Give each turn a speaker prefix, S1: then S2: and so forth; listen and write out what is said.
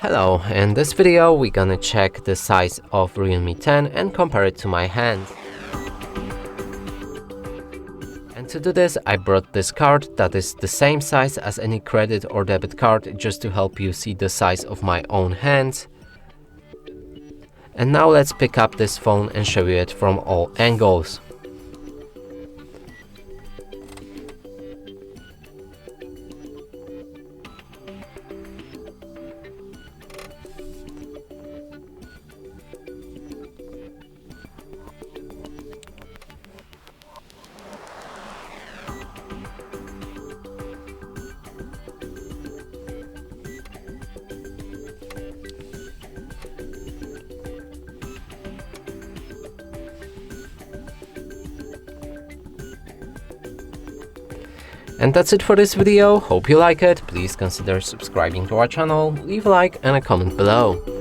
S1: Hello, in this video we're gonna check the size of Realme 10 and compare it to my hand. And to do this I brought this card that is the same size as any credit or debit card, just to help you see the size of my own hand. And now let's pick up this phone and show you it from all angles. And that's it for this video. Hope you like it. Please consider subscribing to our channel, leave a like and a comment below.